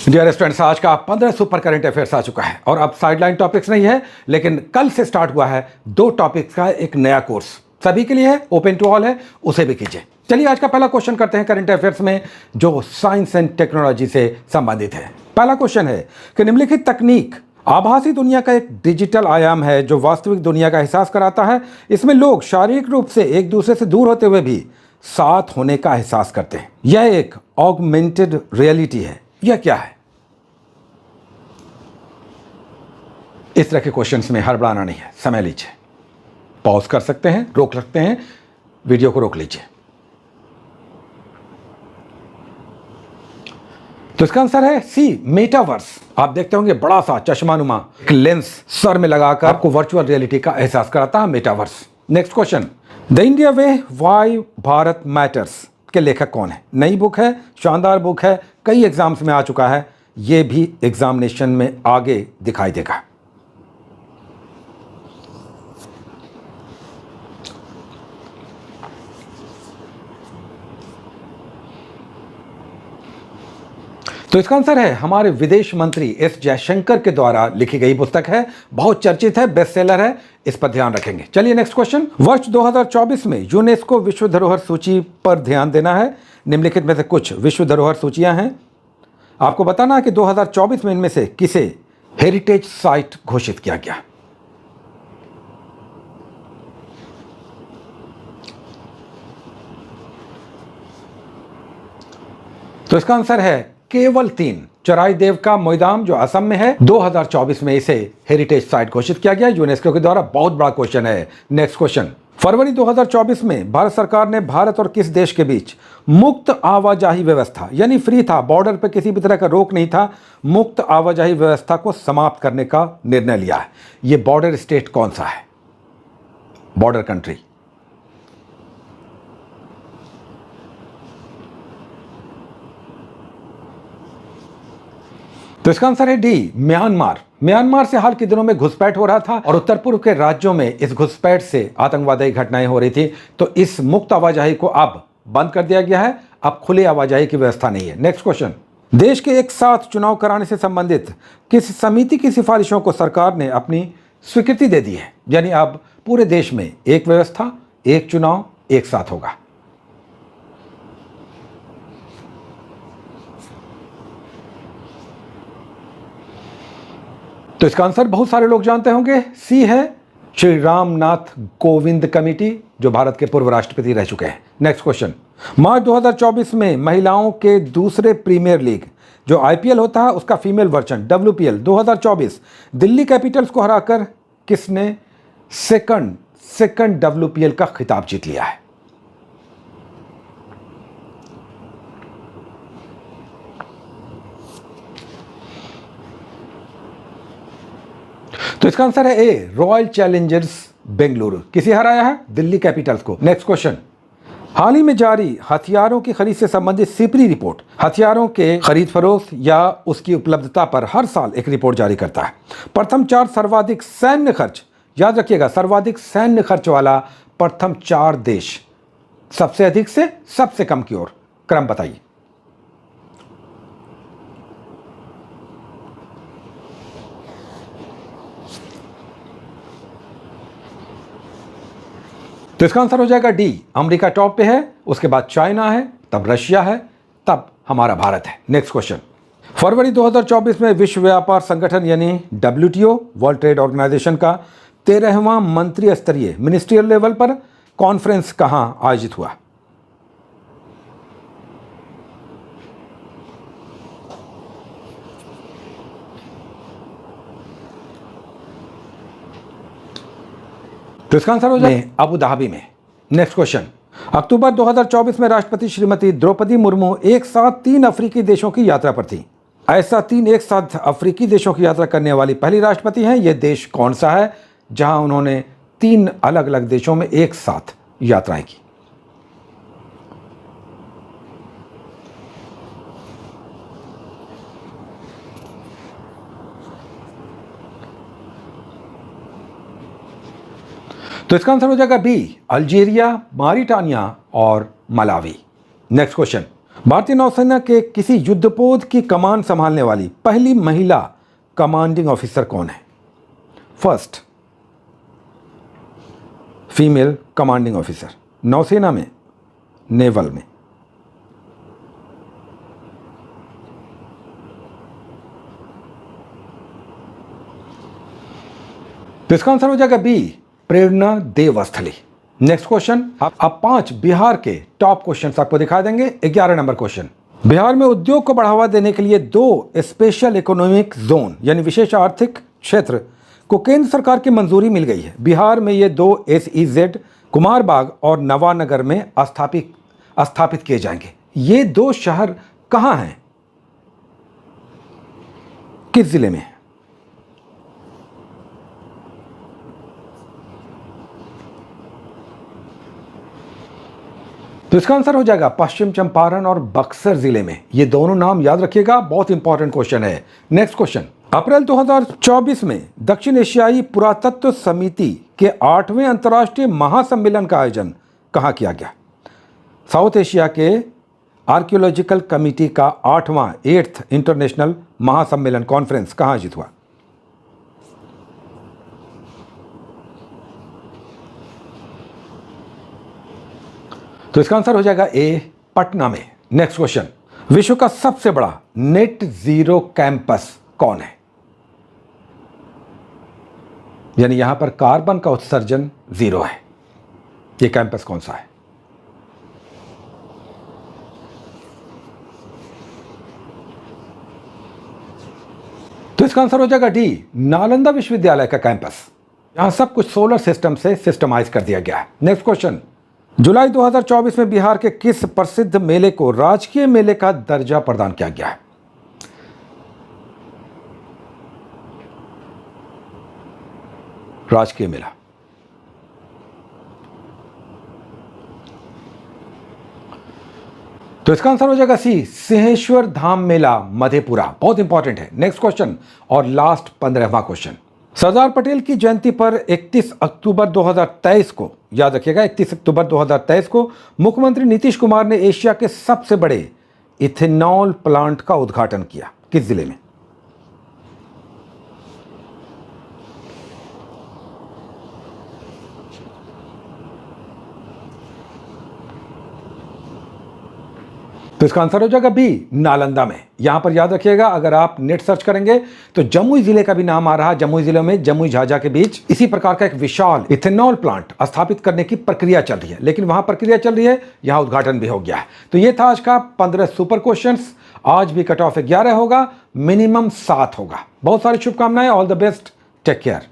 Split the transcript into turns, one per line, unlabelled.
Dear students, आज का 15 super current affairs आ चुका है और अब साइडलाइन टॉपिक्स नहीं है, लेकिन कल से स्टार्ट हुआ है 2 टॉपिक्स का एक नया कोर्स। सभी के लिए है, ओपन टू ऑल है, उसे भी कीजिए। चलिए आज का पहला क्वेश्चन करते हैं करंट अफेयर्स में, जो साइंस एंड टेक्नोलॉजी से संबंधित है। पहला क्वेश्चन है कि निम्नलिखित तकनीक आभासी दुनिया का एक डिजिटल आयाम है जो वास्तविक दुनिया का एहसास कराता है। इसमें लोग शारीरिक रूप से एक दूसरे से दूर होते हुए भी साथ होने का एहसास करते हैं। यह एक ऑगमेंटेड रियलिटी है। यह क्या है? इस तरह के क्वेश्चंस में हड़बड़ाना नहीं है, समय लीजिए, पॉज कर सकते हैं, रोक सकते हैं, वीडियो को रोक लीजिए। तो इसका आंसर है सी, मेटावर्स। आप देखते होंगे बड़ा सा चश्मानुमा एक लेंस सर में लगाकर आपको वर्चुअल रियलिटी का एहसास कराता है metaverse. Next question, the India way why Bharat matters के लेखक कौन है? नई बुक है, शानदार बुक है, कई एग्जाम्स में आ चुका है, यह भी एग्जामिनेशन में आगे दिखाई देगा। तो इसका आंसर है हमारे विदेश मंत्री एस जयशंकर के द्वारा लिखी गई पुस्तक है, बहुत चर्चित है, बेस्ट सेलर है, इस पर ध्यान रखेंगे। चलिए नेक्स्ट क्वेश्चन, वर्ष 2024 में यूनेस्को विश्व धरोहर सूची पर ध्यान देना है। निम्नलिखित में से कुछ विश्व धरोहर सूचियां हैं, आपको बताना है कि 2024 में इनमें से किसे हेरिटेज साइट घोषित किया गया। तो इसका आंसर है केवल 3, चराई का मैदान जो असम में है, 2024 में इसे हेरिटेज साइट घोषित किया गया यूनेस्को के द्वारा। बहुत बड़ा क्वेश्चन है। नेक्स्ट क्वेश्चन, फरवरी 2024 में भारत सरकार ने भारत और किस देश के बीच मुक्त आवाजाही व्यवस्था, यानी फ्री था, बॉर्डर पर किसी भी तरह का रोक नहीं था, मुक्त आवाजाही व्यवस्था को समाप्त करने का निर्णय लिया है? यह बॉर्डर स्टेट कौन सा है? Border country. तो इसका आंसर है डी, म्यांमार। म्यांमार से हाल के दिनों में घुसपैठ हो रहा था और उत्तर पूर्व के राज्यों में इस घुसपैठ से आतंकवादी घटनाएं हो रही थी, तो इस मुक्त आवाजाही को अब बंद कर दिया गया है, अब खुली आवाजाही की व्यवस्था नहीं है। नेक्स्ट क्वेश्चन, देश के एक साथ चुनाव कराने से संबंधित किस समिति की सिफारिशों को सरकार ने अपनी स्वीकृति दे दी है? यानी अब पूरे देश में एक व्यवस्था, एक चुनाव एक साथ होगा। तो इसका आंसर बहुत सारे लोग जानते होंगे, सी है श्री रामनाथ कोविंद कमेटी, जो भारत के पूर्व राष्ट्रपति रह चुके हैं। नेक्स्ट क्वेश्चन, मार्च 2024 में महिलाओं के दूसरे प्रीमियर लीग जो आईपीएल होता है उसका female version WPL 2024 Delhi Capitals को हराकर किसने सेकंड डब्ल्यूपीएल का खिताब जीत लिया है? तो इसका आंसर है ए, रॉयल चैलेंजर्स बेंगलुरु। किसे हराया है? दिल्ली कैपिटल्स को। नेक्स्ट क्वेश्चन, हाल ही में जारी हथियारों की खरीद से संबंधित सिपरी रिपोर्ट हथियारों के खरीद फरोख्त या उसकी उपलब्धता पर हर साल एक रिपोर्ट जारी करता है। प्रथम 4 सर्वाधिक सैन्य खर्च, याद रखिएगा, सर्वाधिक सैन्य खर्च वाला प्रथम 4 देश, सबसे अधिक से सबसे कम की ओर, क्रम बताइए। तो इसका आंसर हो जाएगा डी, अमेरिका टॉप पे है, उसके बाद चाइना है, तब रशिया है, तब हमारा भारत है। नेक्स्ट क्वेश्चन, फरवरी 2024 में विश्व व्यापार संगठन यानी डब्ल्यूटीओ, वर्ल्ड ट्रेड ऑर्गेनाइजेशन का 13वां मंत्री स्तरीय मिनिस्ट्रियल लेवल पर कॉन्फ्रेंस कहां आयोजित हुआ? तो इसका आंसर हो जाए अबू धाबी में। नेक्स्ट क्वेश्चन, अक्टूबर 2024 में राष्ट्रपति श्रीमती द्रौपदी मुर्मू एक साथ 3 अफ्रीकी देशों की यात्रा पर थी। ऐसा 3 एक साथ अफ्रीकी देशों की यात्रा करने वाली पहली राष्ट्रपति हैं। यह देश कौन सा है जहां उन्होंने 3 अलग अलग देशों में एक साथ यात्राएं की? तो इसका आंसर हो जाएगा बी, अल्जीरिया, मारिटानिया और मलावी। नेक्स्ट क्वेश्चन, भारतीय नौसेना के किसी युद्धपोत की कमान संभालने वाली पहली महिला कमांडिंग ऑफिसर कौन है? फर्स्ट फीमेल कमांडिंग ऑफिसर नौसेना में, नेवल में। तो इसका आंसर हो जाएगा बी, प्रेरणा देवस्थली। नेक्स्ट क्वेश्चन, आप 5 बिहार के टॉप क्वेश्चन आपको दिखा देंगे। 11 नंबर क्वेश्चन, बिहार में उद्योग को बढ़ावा देने के लिए 2 स्पेशल इकोनॉमिक जोन यानी विशेष आर्थिक क्षेत्र को केंद्र सरकार की मंजूरी मिल गई है। बिहार में ये 2 SEZ कुमारबाग और नवानगर में स्थापित किए जाएंगे। ये 2 शहर कहां हैं, किस जिले में? तो इसका आंसर हो जाएगा पश्चिम चंपारण और बक्सर जिले में। ये दोनों नाम याद रखिएगा, बहुत इंपॉर्टेंट क्वेश्चन है। नेक्स्ट क्वेश्चन, अप्रैल 2024 में दक्षिण एशियाई पुरातत्व समिति के 8वें अंतर्राष्ट्रीय महासम्मेलन का आयोजन कहां किया गया? साउथ एशिया के आर्कियोलॉजिकल कमिटी का 8th इंटरनेशनल महासम्मेलन कॉन्फ्रेंस कहां आयोजित हुआ? तो इसका आंसर हो जाएगा ए, पटना में। नेक्स्ट क्वेश्चन, विश्व का सबसे बड़ा नेट जीरो कैंपस कौन है? यानी यहां पर कार्बन का उत्सर्जन 0 है। ये कैंपस कौन सा है? तो इसका आंसर हो जाएगा डी, नालंदा विश्वविद्यालय का कैंपस। यहां सब कुछ सोलर सिस्टम से सिस्टमाइज कर दिया गया है। नेक्स्ट क्वेश्चन, जुलाई 2024 में बिहार के किस प्रसिद्ध मेले को राजकीय मेले का दर्जा प्रदान किया गया है? राजकीय मेला। तो इसका आंसर हो जाएगा सी, सिंहेश्वर धाम मेला मधेपुरा। बहुत इंपॉर्टेंट है। नेक्स्ट क्वेश्चन और लास्ट 15वां क्वेश्चन, सरदार पटेल की जयंती पर 31 अक्टूबर 2023 को, याद रखिएगा 31 अक्टूबर 2023 को मुख्यमंत्री नीतीश कुमार ने एशिया के सबसे बड़े इथेनॉल प्लांट का उद्घाटन किया। किस जिले में? तो इसका आंसर हो जाएगा बी, नालंदा में। यहां पर याद रखिएगा, अगर आप नेट सर्च करेंगे तो जमुई जिले का भी नाम आ रहा है। जमुई जिले में जमुई झाझा के बीच इसी प्रकार का एक विशाल इथेनॉल प्लांट स्थापित करने की प्रक्रिया चल रही है। लेकिन वहां प्रक्रिया चल रही है, यहां उद्घाटन भी हो गया है। तो ये था आज का 15 सुपर क्वेश्चंस। आज भी कट ऑफ 11 होगा, मिनिमम 7 होगा। बहुत सारी शुभकामनाएं। All the best, take care.